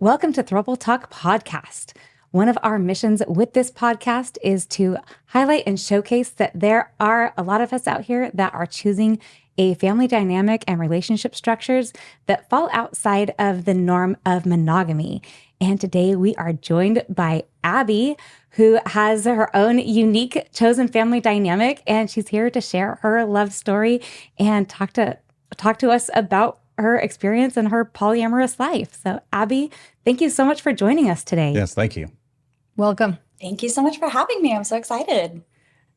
Welcome to Throuple Talk podcast. One of our missions with this podcast is to highlight and showcase that there are a lot of us out here that are choosing a family dynamic and relationship structures that fall outside of the norm of monogamy. And today we are joined by Abbie, who has her own unique chosen family dynamic, and she's here to share her love story and talk to us about her experience and her polyamorous life. So Abbie, thank you so much for joining us today. Yes, thank you. Welcome. Thank you so much for having me. I'm so excited.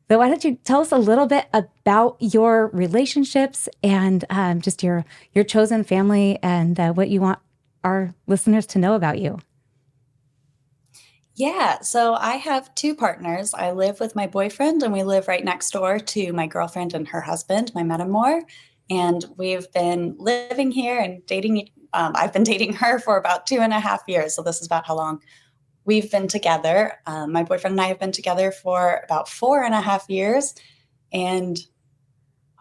So why don't you tell us a little bit about your relationships and just your chosen family and what you want our listeners to know about you? Yeah, so I have two partners. I live with my boyfriend, and we live right next door to my girlfriend and her husband, my metamor. And we've been living here and dating. I've been dating her for about 2.5 years. So this is about how long we've been together. My boyfriend and I have been together for about 4.5 years. And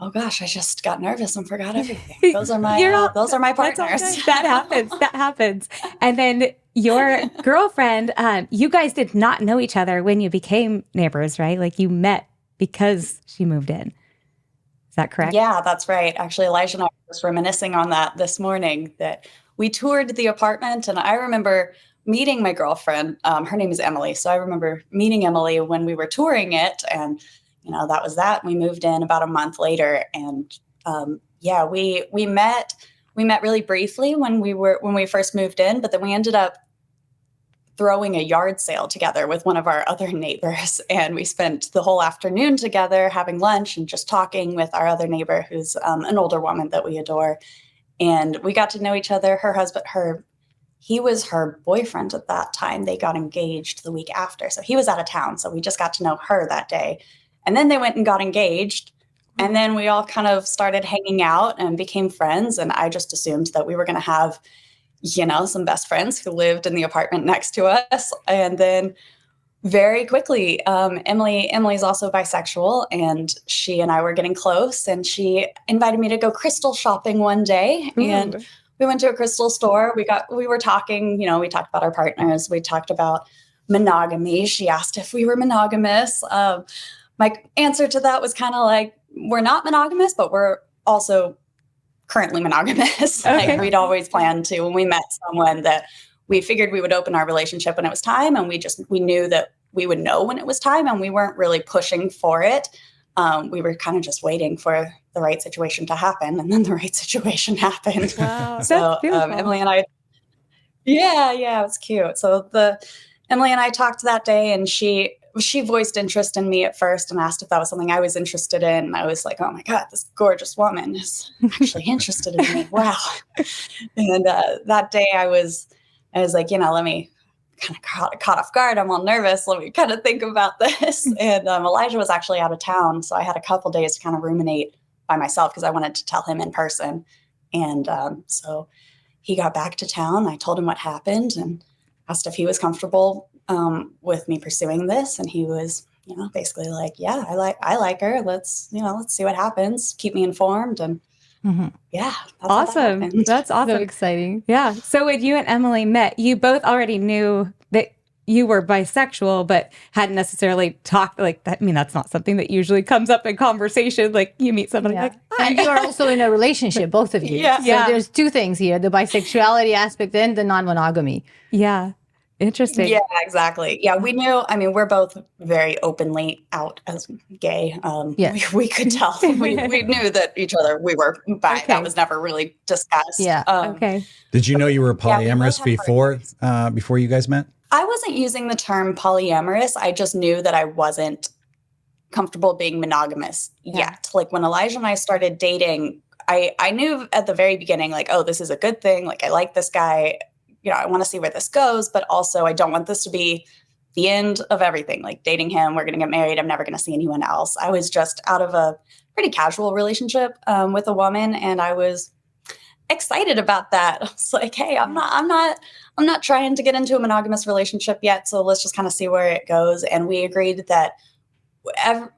oh gosh, I just got nervous and forgot everything. Those are my partners. That happens. That happens. And then your girlfriend, you guys did not know each other when you became neighbors, right? Like you met because she moved in. Is that correct? Yeah, that's right. Actually, Elijah and I were just reminiscing on that this morning, that we toured the apartment, and I remember meeting my girlfriend. Her name is Emily. So I remember meeting Emily when we were touring it, and that was that. We moved in about a month later, and we met really briefly when we first moved in, but then we ended up throwing a yard sale together with one of our other neighbors. And we spent the whole afternoon together having lunch and just talking with our other neighbor, who's an older woman that we adore. And we got to know each other. He was her boyfriend at that time. They got engaged the week after. So he was out of town. So we just got to know her that day. And then they went and got engaged. And then we all kind of started hanging out and became friends. And I just assumed that we were going to have some best friends who lived in the apartment next to us. And then very quickly, Emily's also bisexual, and she and I were getting close, and she invited me to go crystal shopping one day. Ooh. And we went to a crystal store. We were talking, we talked about our partners. We talked about monogamy. She asked if we were monogamous. My answer to that was kind of like, we're not monogamous, but we're also currently monogamous. Okay. Like we'd always planned to, when we met someone, that we figured we would open our relationship when it was time. And we knew that we would know when it was time, and we weren't really pushing for it. We were kind of just waiting for the right situation to happen. And then the right situation happened. Wow. So Emily and I, yeah, it was cute. So Emily and I talked that day, and she voiced interest in me at first and asked if that was something I was interested in. And I was like, oh my God, this gorgeous woman is actually interested in me. Wow. And that day I was like, let me kind of caught off guard. I'm all nervous. Let me kind of think about this. And Elijah was actually out of town. So I had a couple days to kind of ruminate by myself because I wanted to tell him in person. And so he got back to town. I told him what happened and asked if he was comfortable with me pursuing this. And he was, basically like, yeah, I like her. Let's see what happens. Keep me informed. And yeah. That's awesome. That's awesome. So exciting. Yeah. So when you and Emily met, you both already knew that you were bisexual, but hadn't necessarily talked like that. I mean, that's not something that usually comes up in conversation. Like you meet somebody like, hi. And you are also in a relationship, both of you. Yeah. So there's two things here, the bisexuality aspect and the non-monogamy. Yeah. Interesting. Yeah, exactly. Yeah, we knew, we're both very openly out as gay. Yes. We could tell. We knew that we were bi. Okay. That was never really discussed. Yeah. Okay. Did you know you were polyamorous before you guys met? I wasn't using the term polyamorous. I just knew that I wasn't comfortable being monogamous yet. Like when Elijah and I started dating, I knew at the very beginning, like, oh, this is a good thing. Like, I like this guy. I want to see where this goes, but also I don't want this to be the end of everything. Like dating him, we're going to get married. I'm never going to see anyone else. I was just out of a pretty casual relationship with a woman, and I was excited about that. I was like, hey, I'm not trying to get into a monogamous relationship yet. So let's just kind of see where it goes. And we agreed that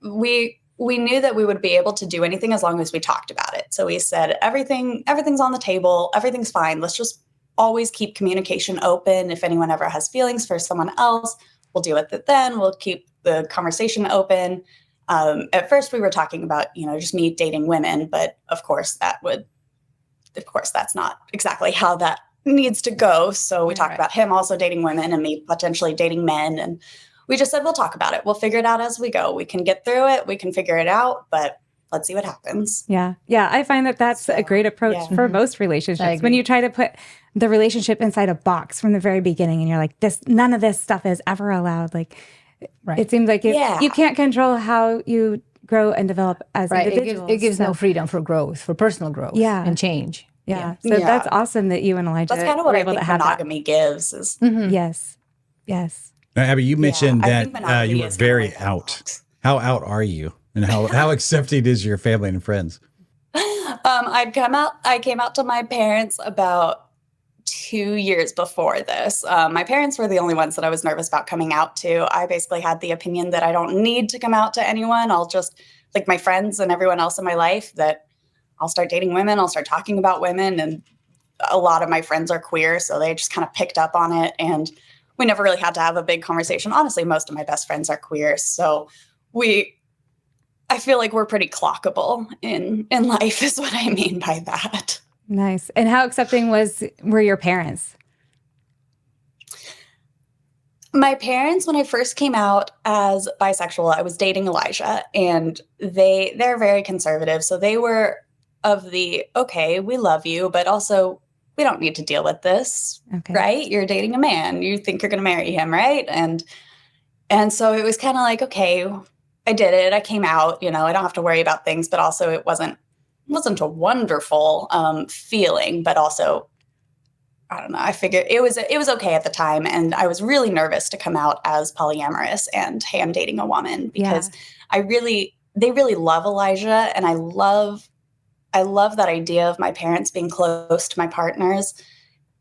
we knew that we would be able to do anything as long as we talked about it. So we said, everything's on the table. Everything's fine. Let's just always keep communication open. If anyone ever has feelings for someone else, we'll deal with it then. We'll keep the conversation open. At first we were talking about, just me dating women, but of course that's not exactly how that needs to go. So we talked about him also dating women and me potentially dating men. And we just said, we'll talk about it. We'll figure it out as we go. We can get through it. We can figure it out, but let's see what happens. Yeah. Yeah. I find that that's a great approach for most relationships. When you try to put the relationship inside a box from the very beginning and you're like, none of this stuff is ever allowed. Like, it seems like you can't control how you grow and develop as individuals. It gives no freedom for growth, for personal growth and change. Yeah. So that's awesome that you and Elijah that's kind of what I able think to have monogamy gives. Is Yes. Now, Abbie, you mentioned that you were very out. How out are you? And how accepting is your family and friends? I came out to my parents about 2 years before this. My parents were the only ones that I was nervous about coming out to. I basically had the opinion that I don't need to come out to anyone. I'll just, like my friends and everyone else in my life, that I'll start dating women. I'll start talking about women. And a lot of my friends are queer, so they just kind of picked up on it. And we never really had to have a big conversation. Honestly, most of my best friends are queer. So I feel like we're pretty clockable in life is what I mean by that. Nice. And how accepting were your parents? My parents, when I first came out as bisexual, I was dating Elijah, and they're very conservative. So they were of the, okay, we love you, but also we don't need to deal with this, right? You're dating a man. You think you're going to marry him, right? And so it was kind of like, okay, I did it. I came out, I don't have to worry about things, but also it wasn't a wonderful feeling, but also, I don't know. I figured it was okay at the time. And I was really nervous to come out as polyamorous and, hey, I'm dating a woman, because they really love Elijah. And I love that idea of my parents being close to my partners.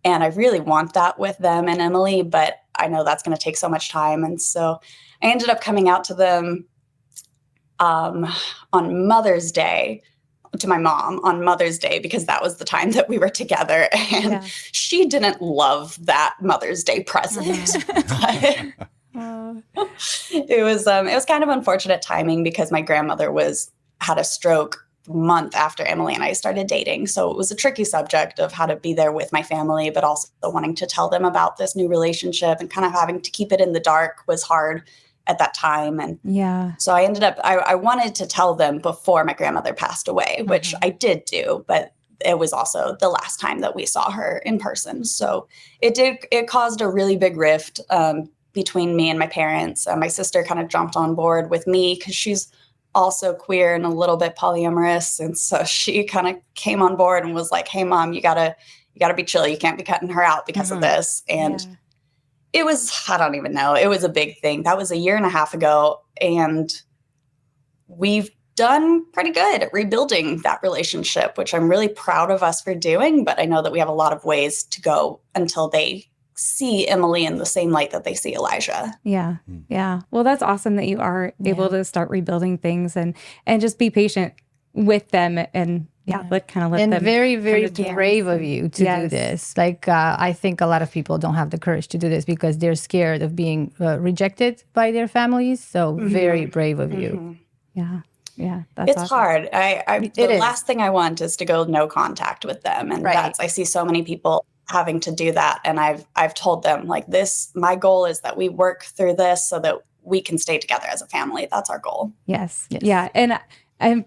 And I really want that with them and Emily, but I know that's going to take so much time. And so I ended up coming out to them on Mother's Day, to my mom on Mother's Day, because that was the time that we were together. And she didn't love that Mother's Day present. But it was kind of unfortunate timing, because my grandmother had a stroke a month after Emily and I started dating. So it was a tricky subject of how to be there with my family, but also wanting to tell them about this new relationship, and kind of having to keep it in the dark was hard at that time. And so I ended up, I wanted to tell them before my grandmother passed away, which I did do, but it was also the last time that we saw her in person. So it caused a really big rift between me and my parents. My sister kind of jumped on board with me because she's also queer and a little bit polyamorous. And so she kind of came on board and was like, hey mom, you gotta be chill. You can't be cutting her out because of this. And it was, I don't even know. It was a big thing. That was 1.5 years ago. And we've done pretty good at rebuilding that relationship, which I'm really proud of us for doing. But I know that we have a lot of ways to go until they see Emily in the same light that they see Elijah. Yeah. Yeah. Well, that's awesome that you are able to start rebuilding things and just be patient with them and let them. And very, very brave of you to do this. Like, I think a lot of people don't have the courage to do this because they're scared of being rejected by their families. So very brave of you. Yeah. Yeah. That's it's hard. The last thing I want is to go no contact with them. And I see so many people having to do that. And I've told them like this, my goal is that we work through this so that we can stay together as a family. That's our goal. Yes. Yeah. And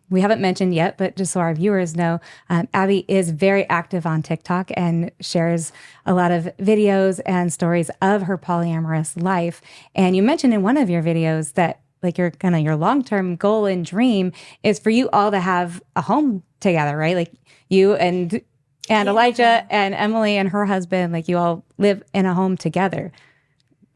we haven't mentioned yet, but just so our viewers know, Abbie is very active on TikTok and shares a lot of videos and stories of her polyamorous life. And you mentioned in one of your videos that like your long-term goal and dream is for you all to have a home together, right? Like you and Elijah and Emily and her husband, like you all live in a home together.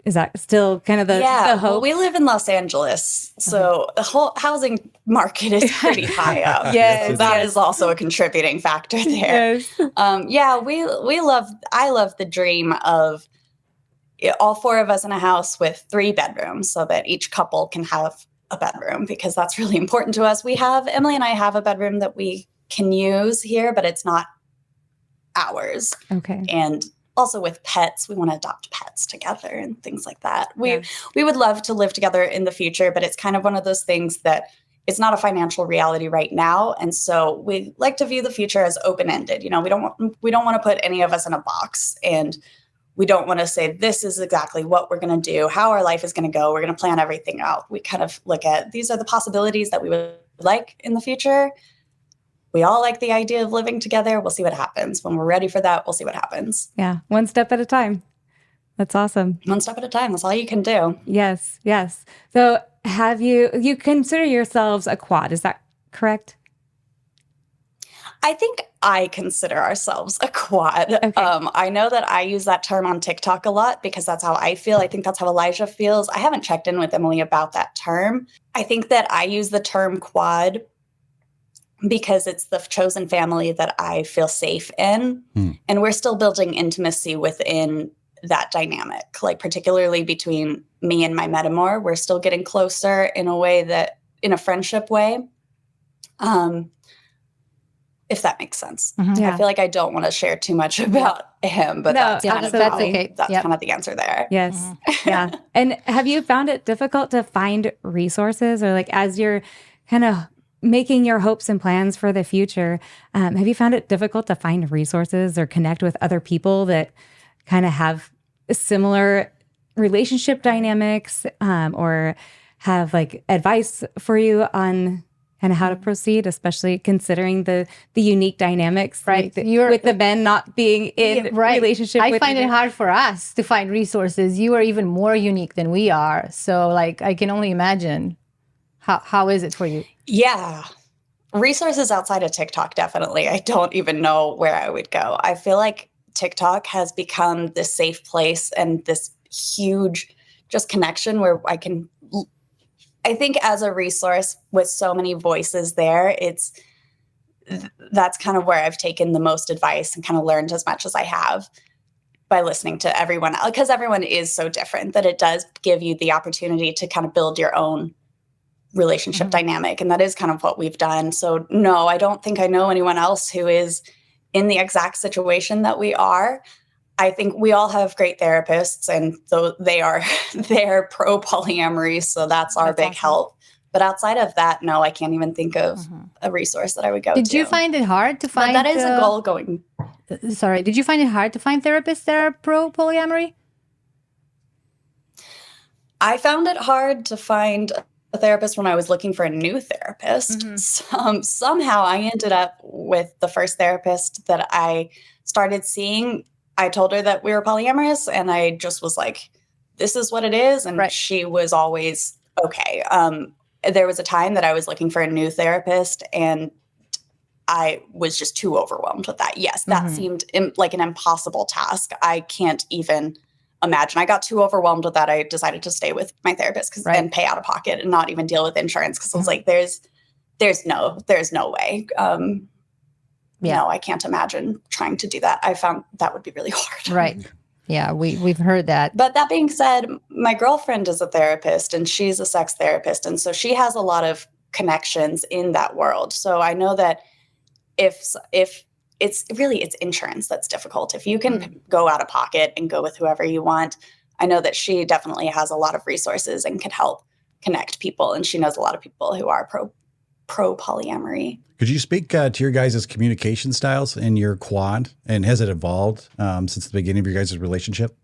Is that still kind of the hope? Well, we live in Los Angeles, so the whole housing market is pretty high up. So that is also a contributing factor there. I love the dream of all 4 of us in a house with 3 bedrooms so that each couple can have a bedroom, because that's really important to us. Emily and I have a bedroom that we can use here, but it's not hours. Okay. And also with pets, we want to adopt pets together and things like that. We would love to live together in the future, but it's kind of one of those things that it's not a financial reality right now. And so we like to view the future as open-ended. You know, we don't want to put any of us in a box, and we don't want to say, this is exactly what we're going to do, how our life is going to go. We're going to plan everything out. We kind of look at, these are the possibilities that we would like in the future. We all like the idea of living together. We'll see what happens. When we're ready for that, we'll see what happens. Yeah. One step at a time. That's awesome. One step at a time. That's all you can do. Yes. Yes. So have you consider yourselves a quad? Is that correct? I think I consider ourselves a quad. Okay. I know that I use that term on TikTok a lot because that's how I feel. I think that's how Elijah feels. I haven't checked in with Emily about that term. I think that I use the term quad because it's the chosen family that I feel safe in. And we're still building intimacy within that dynamic, like particularly between me and my metamor. We're still getting closer in a way that, in a friendship way. If that makes sense. Yeah. I feel like I don't want to share too much about him, but that's kind of the answer there. Yes. Yeah. And have you found it difficult to find resources, or like as you're kind of making your hopes and plans for the future, have you found it difficult to find resources or connect with other people that kind of have similar relationship dynamics, or have like advice for you on kind of how to proceed, especially considering the unique dynamics, right? With the men not being in relationship. I find it hard for us to find resources. You are even more unique than we are. So like, I can only imagine how is it for you? Yeah. Resources outside of TikTok, definitely. I don't even know where I would go. I feel like TikTok has become this safe place and this huge just connection where I think as a resource with so many voices there, that's kind of where I've taken the most advice and kind of learned as much as I have by listening to everyone, because everyone is so different that it does give you the opportunity to kind of build your own relationship dynamic. And that is kind of what we've done. So no, I don't think I know anyone else who is in the exact situation that we are. I think we all have great therapists, and they're pro polyamory, so that's our big help. But outside of that, no, I can't even think of a resource that I would go to. Did you find it hard to find? But that is a goal going. Sorry, did you find it hard to find therapists that are pro polyamory? I found it hard to find a therapist when I was looking for a new therapist. Somehow I ended up with the first therapist that I started seeing. I told her that we were polyamorous, and I just was like, this is what it is. And she was always okay. There was a time that I was looking for a new therapist, and I was just too overwhelmed with that. Yes, that seemed like an impossible task. I can't even imagine. I got too overwhelmed with that. I decided to stay with my therapist and pay out of pocket and not even deal with insurance, because I was like, there's no way. No, I can't imagine trying to do that. I found that would be really hard. Right. Yeah, we've heard that. But that being said, my girlfriend is a therapist, and she's a sex therapist. And so she has a lot of connections in that world. So I know that if it's insurance that's difficult. If you can go out of pocket and go with whoever you want, I know that she definitely has a lot of resources and can help connect people. And she knows a lot of people who are pro polyamory. Could you speak to your guys' communication styles in your quad, and has it evolved since the beginning of your guys' relationship?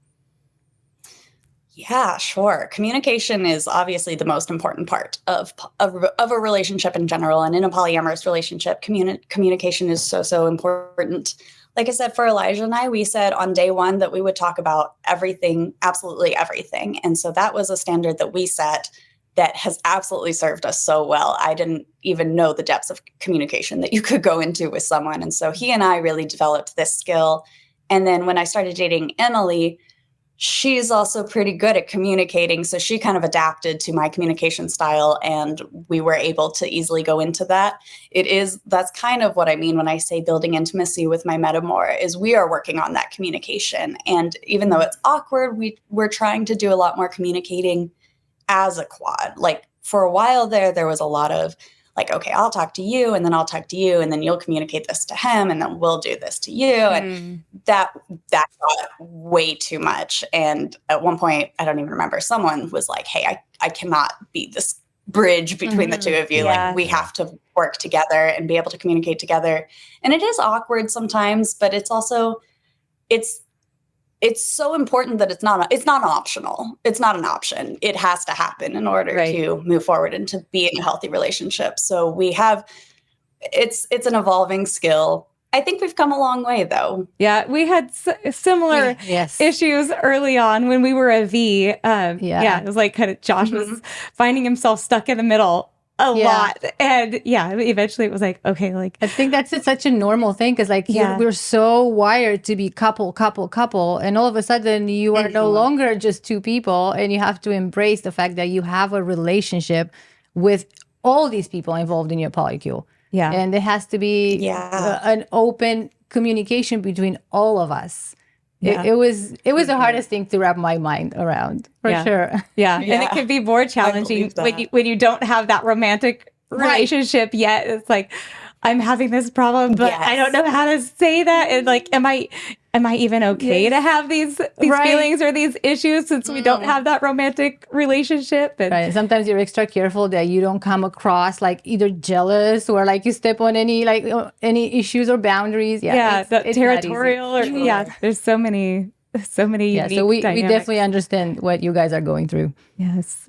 Yeah, sure. Communication is obviously the most important part of a relationship in general. And in a polyamorous relationship, communication is so important. Like I said, for Elijah and I, we said on day one that we would talk about everything, absolutely everything. And so that was a standard that we set that has absolutely served us so well. I didn't even know the depths of communication that you could go into with someone. And so he and I really developed this skill. And then when I started dating Emily, she's also pretty good at communicating. So she kind of adapted to my communication style, and we were able to easily go into that. That's kind of what I mean when I say building intimacy with my metamor, is we are working on that communication. And even though it's awkward, we're trying to do a lot more communicating as a quad. Like for a while there was a lot of like, okay, I'll talk to you and then I'll talk to you and then you'll communicate this to him and then we'll do this to you. And that got way too much. And at one point, I don't even remember, someone was like, hey, I cannot be this bridge between the two of you. Like, we have to work together and be able to communicate together. And it is awkward sometimes, but it's also, it's so important that it's not optional. It's not an option. It has to happen in order to move forward and to be in a healthy relationship. So we have, it's an evolving skill. I think we've come a long way, though. Yeah, we had similar issues early on when we were a V. It was like kind of Josh was finding himself stuck in the middle a lot. And eventually it was like, okay, like. I think that's such a normal thing because like we're so wired to be couple. And all of a sudden you are no longer just two people and you have to embrace the fact that you have a relationship with all these people involved in your polycule. Yeah. And there has to be an open communication between all of us. Yeah. It was the hardest thing to wrap my mind around, for sure. Yeah. And it can be more challenging when you don't have that romantic relationship yet. It's like, I'm having this problem, but I don't know how to say that. And like, am I even okay to have these feelings or these issues since we don't have that romantic relationship? And sometimes you're extra careful that you don't come across like either jealous or like you step on any issues or boundaries. It's territorial or there's so many unique so we dynamics. Definitely understand what you guys are going through. Yes.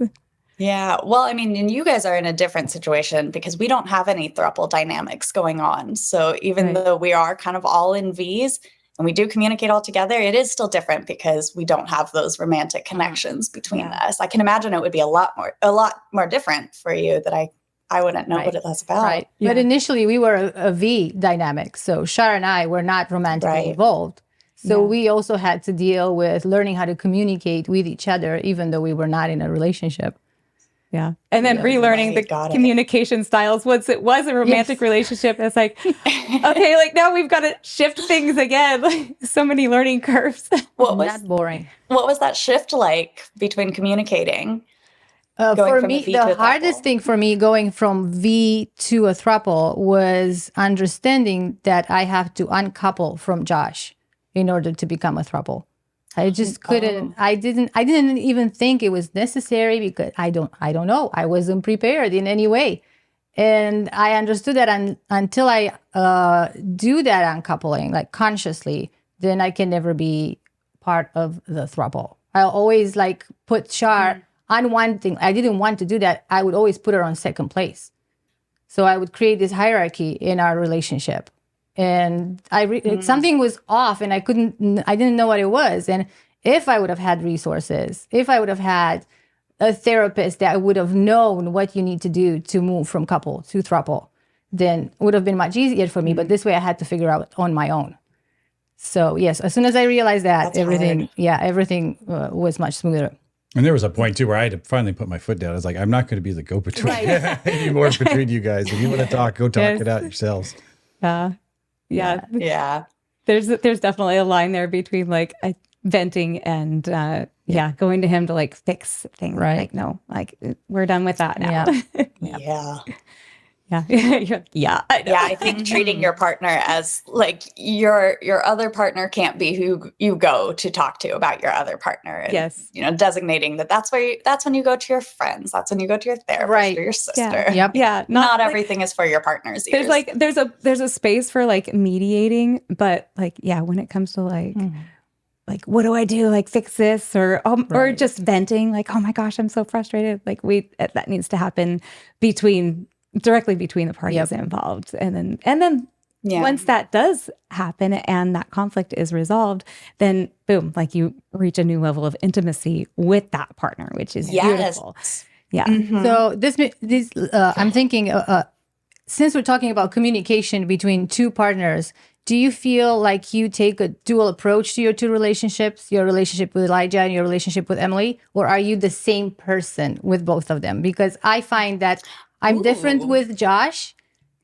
Yeah. Well, I mean, and you guys are in a different situation because we don't have any throuple dynamics going on. So even though we are kind of all in V's and we do communicate all together, it is still different because we don't have those romantic connections between us. I can imagine it would be a lot more different for you that I wouldn't know what it was about. Right. Yeah. But initially we were a V dynamic. So Shar and I were not romantically involved. So we also had to deal with learning how to communicate with each other, even though we were not in a relationship. Yeah. And then relearning the communication styles once it was a romantic relationship. It's like, okay, like now we've got to shift things again. Like, so many learning curves. Not boring. What was that shift like between communicating? For me, the hardest thing for me going from V to a throuple was understanding that I have to uncouple from Josh in order to become a throuple. I just couldn't. I didn't even think it was necessary because I don't know. I wasn't prepared in any way, and I understood that until I do that uncoupling, like consciously, then I can never be part of the throuple. I'll always like put Shar on one thing. I didn't want to do that. I would always put her on second place, so I would create this hierarchy in our relationship. And something was off and I didn't know what it was. And if I would have had resources, if I would have had a therapist that would have known what you need to do to move from couple to throuple, then it would have been much easier for me. But this way I had to figure out on my own. So yes, as soon as I realized that, everything was much smoother. And there was a point too where I had to finally put my foot down. I was like, I'm not going to be the go-between anymore between you guys. If you want to talk, go talk it out yourselves. Yeah. There's definitely a line there between like venting and going to him to like fix things. Right. Like, no, like we're done with that now. I think treating your partner as like your other partner can't be who you go to talk to about your other partner. And, designating that's when you go to your friends. That's when you go to your therapist or your sister. Not everything is for your partner's ears. There's a space for like mediating, but like, when it comes to like, like, what do I do? Like fix this or just venting like, oh my gosh, I'm so frustrated. Like that needs to happen directly between the parties involved. And then once that does happen and that conflict is resolved, then boom, like you reach a new level of intimacy with that partner, which is beautiful. Yeah. Mm-hmm. So this I'm thinking, since we're talking about communication between two partners, do you feel like you take a dual approach to your two relationships, your relationship with Elijah and your relationship with Emily, or are you the same person with both of them? Because I find that I'm different with Josh.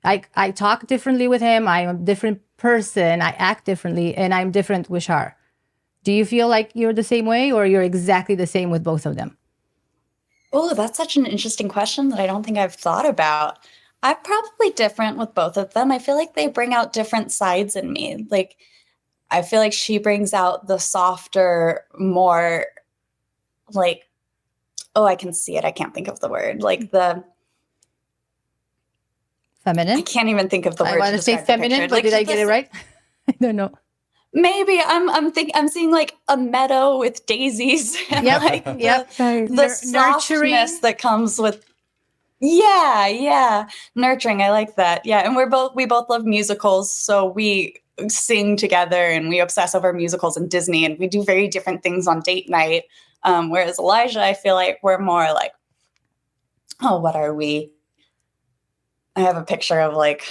I talk differently with him. I'm a different person. I act differently, and I'm different with Shar. Do you feel like you're the same way, or you're exactly the same with both of them? Oh, that's such an interesting question that I don't think I've thought about. I'm probably different with both of them. I feel like they bring out different sides in me. Like, I feel like she brings out the softer, more like, oh, I can see it. I can't think of the word. Like the feminine. I can't even think of the word. I want to say feminine, but like, did I get it right? I don't know. Maybe I'm seeing like a meadow with daisies and like the softness that comes with nurturing. I like that. Yeah, and we both love musicals, so we sing together and we obsess over musicals and Disney, and we do very different things on date night. Whereas Elijah, I feel like we're more like, oh, what are we? I have a picture of like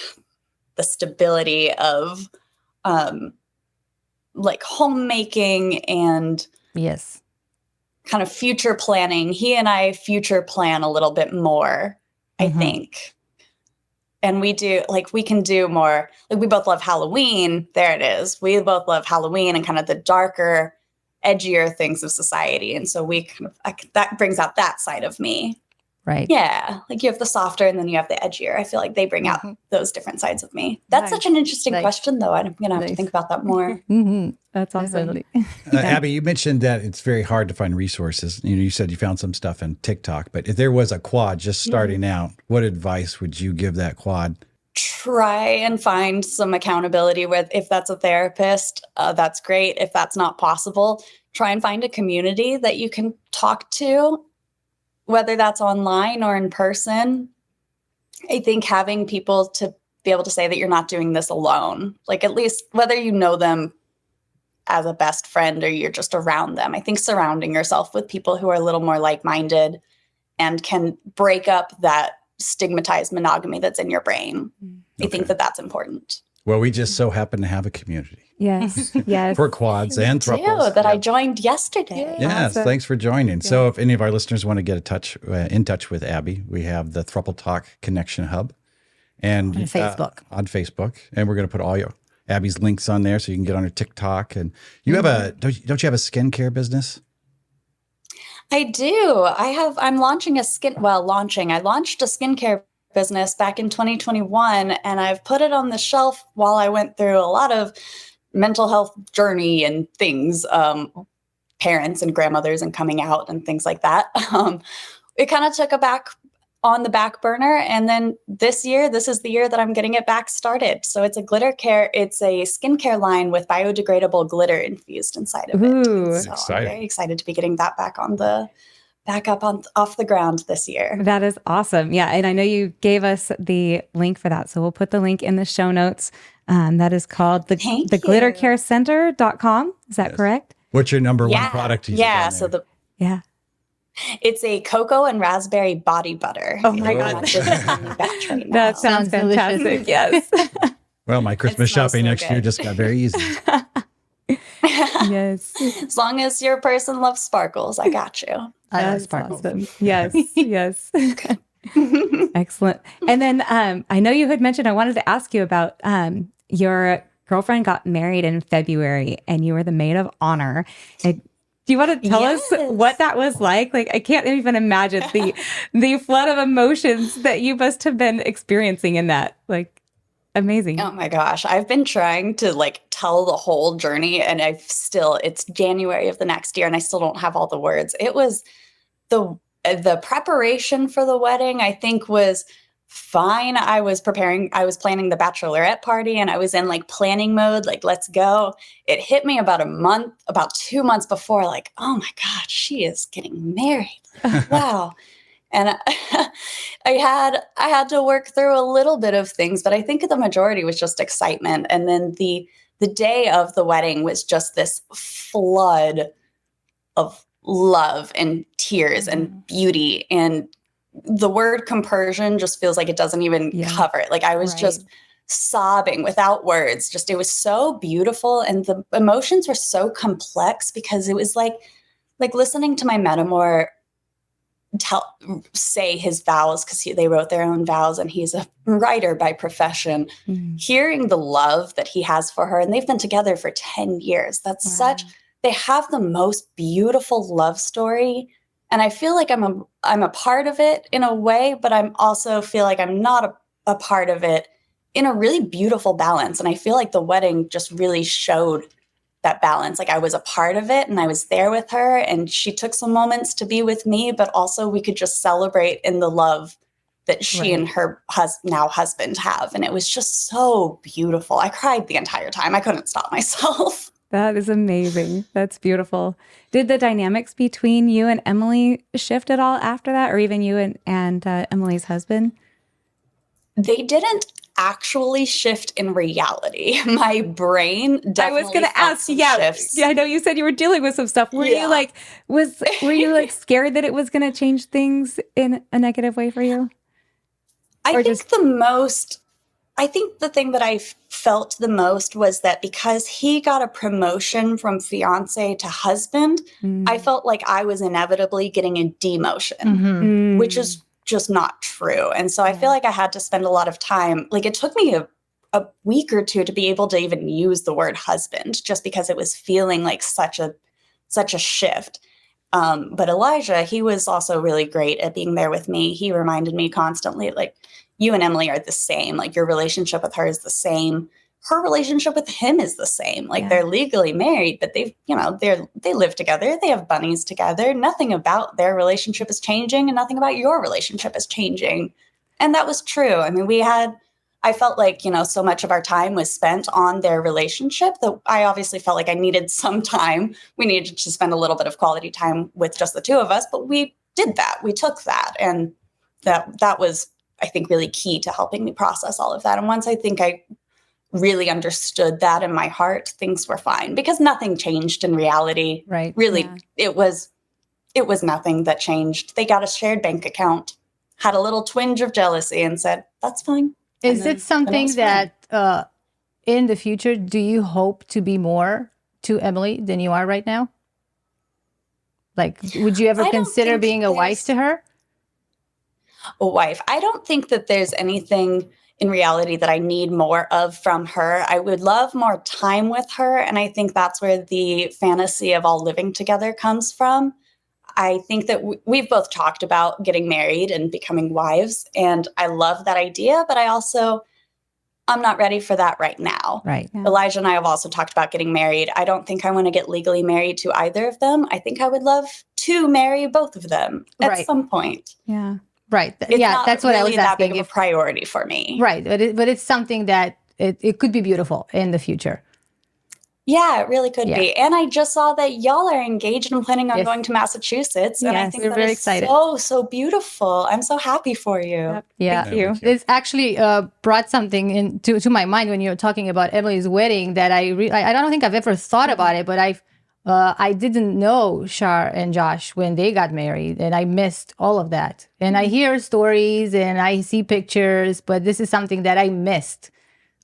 the stability of like homemaking and yes, kind of future planning. He and I future plan a little bit more, I think. And we can do more. Like, we both love Halloween. There it is. We both love Halloween and kind of the darker, edgier things of society. And so that brings out that side of me. Right. Yeah. Like, you have the softer and then you have the edgier. I feel like they bring out those different sides of me. That's such an interesting question, though. I'm going to have to think about that more. That's awesome. Abbie, you mentioned that it's very hard to find resources. You said you found some stuff in TikTok, but if there was a quad just starting out, what advice would you give that quad? Try and find some accountability with, if that's a therapist, that's great. If that's not possible, try and find a community that you can talk to, whether that's online or in person. I think having people to be able to say that you're not doing this alone, like, at least whether you know them as a best friend or you're just around them, I think surrounding yourself with people who are a little more like-minded and can break up that stigmatized monogamy that's in your brain. I think that that's important. Well, we just so happen to have a community. Yes. For quads and throuples. That I joined yesterday. Yes, awesome. Thanks for joining. Yeah. So if any of our listeners want to get in touch with Abbie, we have the Throuple Talk Connection Hub. And on Facebook. On Facebook. And we're going to put all Abbie's links on there so you can get on her TikTok. And you have don't you have a skincare business? I do. I launched a skincare business back in 2021, and I've put it on the shelf while I went through a lot of mental health journey and things, parents and grandmothers and coming out and things like that. It kind of took on the back burner. And then this is the year that I'm getting it back started. So it's a skincare line with biodegradable glitter infused inside of it. So exciting. I'm very excited to be getting that back off the ground this year. That is awesome. Yeah. And I know you gave us the link for that. So we'll put the link in the show notes. That is called the glittercarecenter.com. Is that correct? What's your number one product? It's a cocoa and raspberry body butter. Oh my God. That sounds fantastic. Yes. Well, my Christmas shopping next year just got very easy. Yes. As long as your person loves sparkles, I got you. I love sparkles. Awesome. Yes. Yes. Excellent. And then I know you had mentioned, I wanted to ask you about your girlfriend got married in February and you were the maid of honor. Do you want to tell us what that was like? Like, I can't even imagine the flood of emotions that you must have been experiencing in that. Like, amazing. Oh my gosh. I've been trying to tell the whole journey, and it's January of the next year and I still don't have all the words. It was the preparation for the wedding, I think, was fine. I was planning the bachelorette party and I was in planning mode, let's go. It hit me about 2 months before, oh my God, she is getting married. Wow. And I had to work through a little bit of things, but I think the majority was just excitement. And then the day of the wedding was just this flood of love and tears and beauty, and the word compersion just feels like it doesn't even cover it. I was just sobbing without words. It was so beautiful. And the emotions were so complex because it was like listening to my metamor say his vows, because they wrote their own vows and he's a writer by profession. Hearing the love that he has for her, and they've been together for 10 years. That's they have the most beautiful love story. And I feel like I'm a part of it in a way, but I'm also feel like I'm not a part of it in a really beautiful balance. And I feel like the wedding just really showed that balance. Like I was a part of it and I was there with her and she took some moments to be with me, but also we could just celebrate in the love that she and her now husband have. And it was just so beautiful. I cried the entire time. I couldn't stop myself. That is amazing. That's beautiful. Did the dynamics between you and Emily shift at all after that, or even you and Emily's husband? They didn't actually shift in reality. My brain definitely I was going to ask, shifts. I know you said you were dealing with some stuff. Were you like, were you like scared that it was going to change things in a negative way for you? I think the thing that I felt the most was that because he got a promotion from fiance to husband, I felt like I was inevitably getting a demotion, which is just not true. And so I feel like I had to spend a lot of time. Like it took me a week or two to be able to even use the word husband, just because it was feeling like such a shift. But Elijah, he was also really great at being there with me. He reminded me constantly, like, you and Emily are the same. Like, your relationship with her is the same. Her relationship with him is the same. Like, they're legally married, but they live together. They have bunnies together. Nothing about their relationship is changing, and nothing about your relationship is changing. And that was true. I mean, I felt like, so much of our time was spent on their relationship that I obviously felt like I needed some time. We needed to spend a little bit of quality time with just the two of us, but we did that. We took that. And that was, I think, really key to helping me process all of that. And once I think I really understood that in my heart, things were fine because nothing changed in reality. Right. Really, it was nothing that changed. They got a shared bank account, had a little twinge of jealousy and said, that's fine. Is it something that in the future, do you hope to be more to Emily than you are right now? Like, would you ever consider being a wife to her? A wife. I don't think that there's anything in reality that I need more of from her. I would love more time with her. And I think that's where the fantasy of all living together comes from. I think that we've both talked about getting married and becoming wives. And I love that idea, but I'm not ready for that right now. Right. Yeah. Elijah and I have also talked about getting married. I don't think I want to get legally married to either of them. I think I would love to marry both of them at some point. Yeah. Right. It's not that's what really I was that asking. big of a priority for me. Right. But it's something that it could be beautiful in the future. Yeah, it really could be. And I just saw that y'all are engaged and planning on going to Massachusetts. And I think we're very excited. So beautiful. I'm so happy for you. Yep. Yeah. Thank you. This actually brought something into my mind when you were talking about Emily's wedding that I don't think I've ever thought about it, but I didn't know Shar and Josh when they got married, and I missed all of that. And I hear stories and I see pictures, but this is something that I missed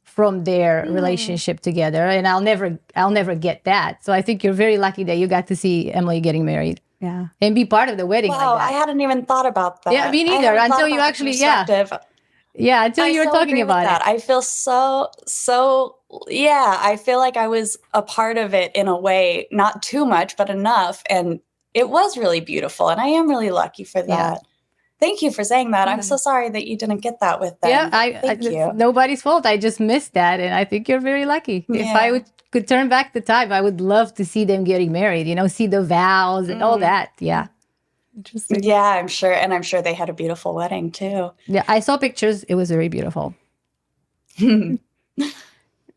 from their relationship together, and I'll never get that. So I think you're very lucky that you got to see Emily getting married. Yeah. And be part of the wedding. Wow, like that. I hadn't even thought about that. Yeah, me neither. Until you actually, until you were talking about it. I feel I feel like I was a part of it in a way, not too much, but enough. And it was really beautiful. And I am really lucky for that. Yeah. Thank you for saying that. I'm so sorry that you didn't get that with them. Yeah, Thank you. it's nobody's fault. I just missed that. And I think you're very lucky. Yeah. If I could turn back the time, I would love to see them getting married, see the vows and all that. Yeah. Interesting. Yeah, I'm sure. And I'm sure they had a beautiful wedding too. Yeah, I saw pictures. It was very beautiful.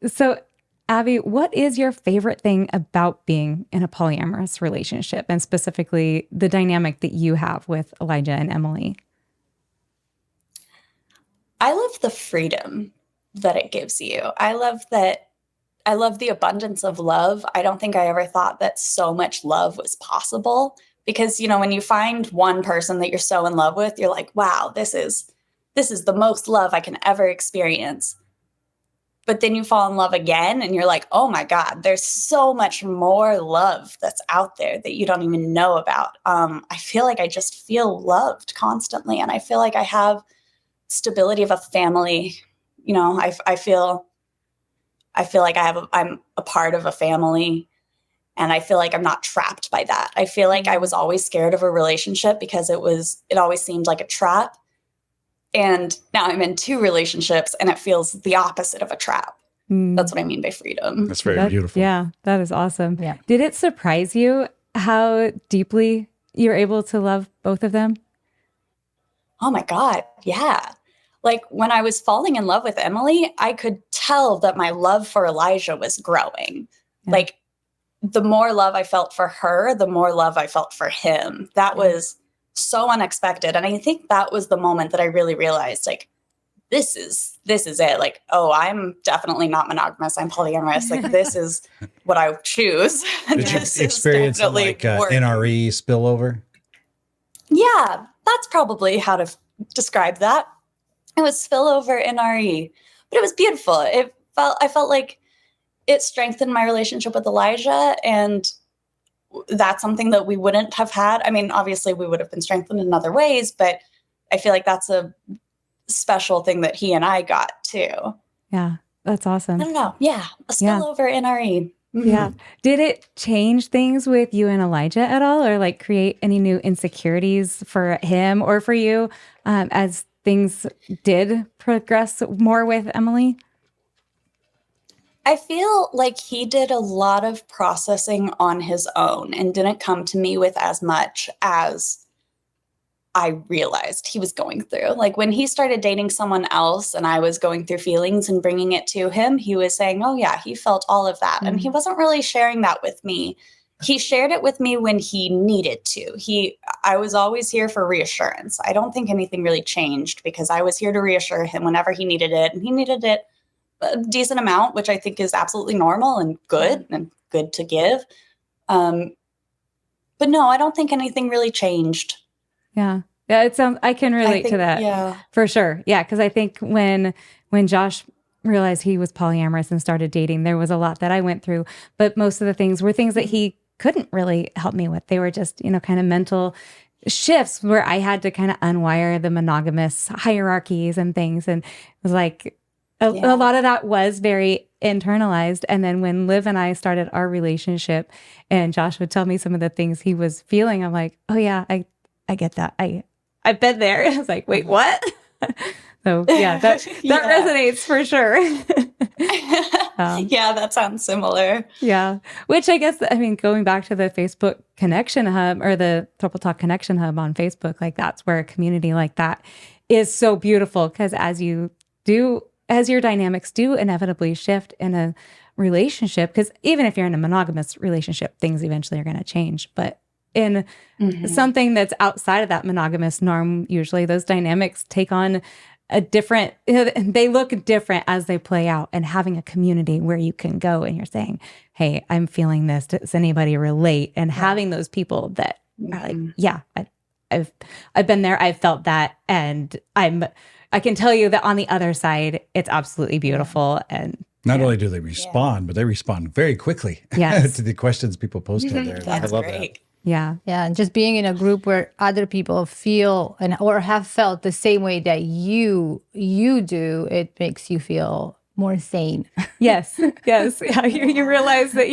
So, Abbie, what is your favorite thing about being in a polyamorous relationship, and specifically the dynamic that you have with Elijah and Emily? I love the freedom that it gives you. I love the abundance of love. I don't think I ever thought that so much love was possible because, when you find one person that you're so in love with, you're like, wow, this is the most love I can ever experience. But then you fall in love again and you're like, oh my God, there's so much more love that's out there that you don't even know about. I feel like I just feel loved constantly. And I feel like I have stability of a family. I feel like I'm a part of a family, and I feel like I'm not trapped by that. I feel like I was always scared of a relationship because it always seemed like a trap. And now I'm in 2 relationships and it feels the opposite of a trap. That's what I mean by freedom. That's very beautiful. Yeah, that is awesome. Yeah. Did it surprise you how deeply you're able to love both of them? Oh my God. Yeah. Like when I was falling in love with Emily, I could tell that my love for Elijah was growing. Yeah. Like the more love I felt for her, the more love I felt for him. That was so unexpected. And I think that was the moment that I really realized, like, this is it. Like, oh, I'm definitely not monogamous. I'm polyamorous. Like, this is what I choose. Did you experience like NRE spillover? Yeah, that's probably how to describe that. It was spillover NRE, but it was beautiful. I felt like it strengthened my relationship with Elijah, and that's something that we wouldn't have had. I mean, obviously we would have been strengthened in other ways, but I feel like that's a special thing that he and I got too. Yeah, that's awesome. I don't know. Yeah, a spillover NRE. Mm-hmm. Yeah. Did it change things with you and Elijah at all, or like create any new insecurities for him or for you as things did progress more with Emily? I feel like he did a lot of processing on his own and didn't come to me with as much as I realized he was going through. Like when he started dating someone else and I was going through feelings and bringing it to him, he was saying, oh yeah, he felt all of that. And he wasn't really sharing that with me. He shared it with me when he needed to. I was always here for reassurance. I don't think anything really changed because I was here to reassure him whenever he needed it. And he needed it a decent amount, which I think is absolutely normal and good to give. But no, I don't think anything really changed. Yeah. Yeah. It sounds, I can relate to that. Yeah. For sure. Yeah. Cause I think when Josh realized he was polyamorous and started dating, there was a lot that I went through, but most of the things were things that he couldn't really help me with. They were just, kind of mental shifts where I had to kind of unwire the monogamous hierarchies and things. And it was like, a lot of that was very internalized. And then when Liv and I started our relationship and Josh would tell me some of the things he was feeling, I'm like, oh yeah, I get that. I've been there. I was like, wait, what? So yeah, that resonates for sure. Yeah, that sounds similar. Yeah. Which I guess, going back to the Facebook Connection Hub or the Throuple Talk Connection Hub on Facebook, like that's where a community like that is so beautiful. Because as your dynamics do inevitably shift in a relationship, because even if you're in a monogamous relationship, things eventually are going to change. But in something that's outside of that monogamous norm, usually those dynamics take on they look different as they play out, and having a community where you can go and you're saying, hey, I'm feeling this. Does anybody relate? And having those people that are like, yeah, I've been there. I've felt that. And I can tell you that on the other side, it's absolutely beautiful. And not only do they respond, but they respond very quickly to the questions people post out there. That's I love great. that. Yeah. And just being in a group where other people feel or have felt the same way that you do, it makes you feel more sane. Yes. Yeah. You realize that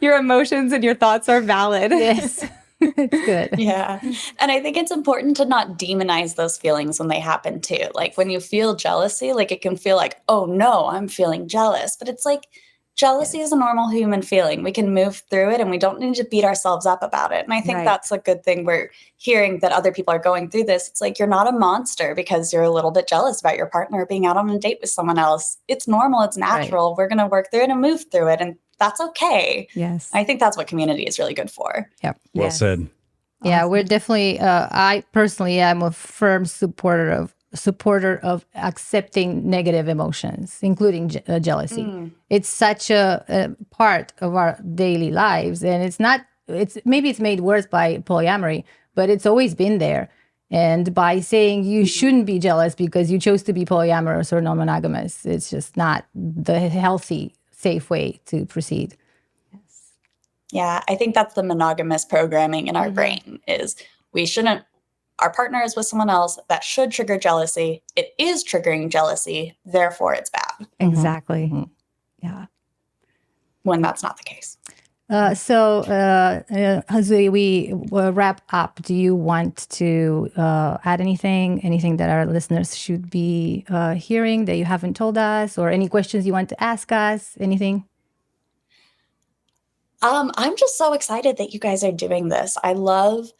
your emotions and your thoughts are valid. Yes. It's good. Yeah. And I think it's important to not demonize those feelings when they happen too. Like when you feel jealousy, like it can feel like, oh no, I'm feeling jealous. But it's like, jealousy is a normal human feeling. We can move through it and we don't need to beat ourselves up about it. And I think that's a good thing. We're hearing that other people are going through this. It's like, you're not a monster because you're a little bit jealous about your partner being out on a date with someone else. It's normal. It's natural. Right. We're going to work through it and move through it. And that's okay. Yes. I think that's what community is really good for. Yep. Well said. Yeah, we're definitely, I personally am a firm supporter of accepting negative emotions, including jealousy. It's such a part of our daily lives. And maybe it's made worse by polyamory, but it's always been there. And by saying you shouldn't be jealous because you chose to be polyamorous or non-monogamous, it's just not the healthy, safe way to proceed. Yeah, I think that's the monogamous programming in our brain is our partner is with someone else, that should trigger jealousy. It is triggering jealousy, therefore it's bad. Exactly. Yeah. When that's not the case. As we wrap up, do you want to add anything that our listeners should be hearing that you haven't told us, or any questions you want to ask us, anything? I'm just so excited that you guys are doing this. I love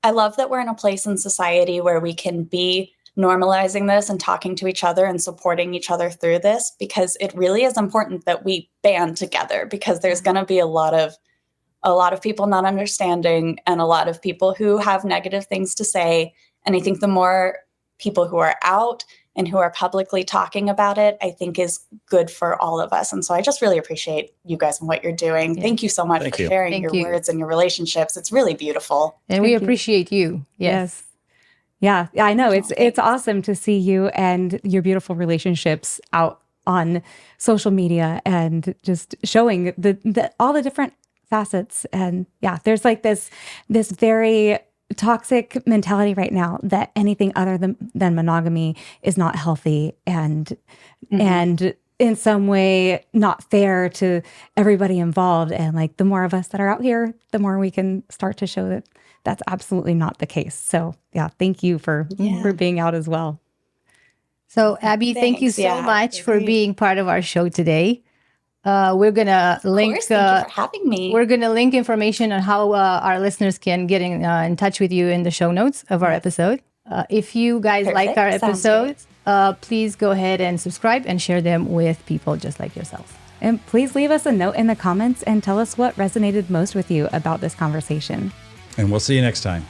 that we're in a place in society where we can be normalizing this and talking to each other and supporting each other through this, because it really is important that we band together, because there's going to be a lot of people not understanding and a lot of people who have negative things to say. And I think the more people who are out and who are publicly talking about it, I think is good for all of us. And so I just really appreciate you guys and what you're doing. Yeah. Thank you so much for sharing your words and your relationships. It's really beautiful. And we appreciate you. Yes. Yeah, I know. It's awesome to see you and your beautiful relationships out on social media and just showing all the different facets. And yeah, there's like this very toxic mentality right now that anything other than monogamy is not healthy and in some way not fair to everybody involved. And like the more of us that are out here, the more we can start to show that that's absolutely not the case. So yeah, thank you for being out as well. So Abbie, thank you so much for being part of our show today. We're going to link. Thank you for having me. We're going to link information on how our listeners can get in touch with you in the show notes of our episode. If you guys like our episodes, please go ahead and subscribe and share them with people just like yourselves. And please leave us a note in the comments and tell us what resonated most with you about this conversation. And we'll see you next time.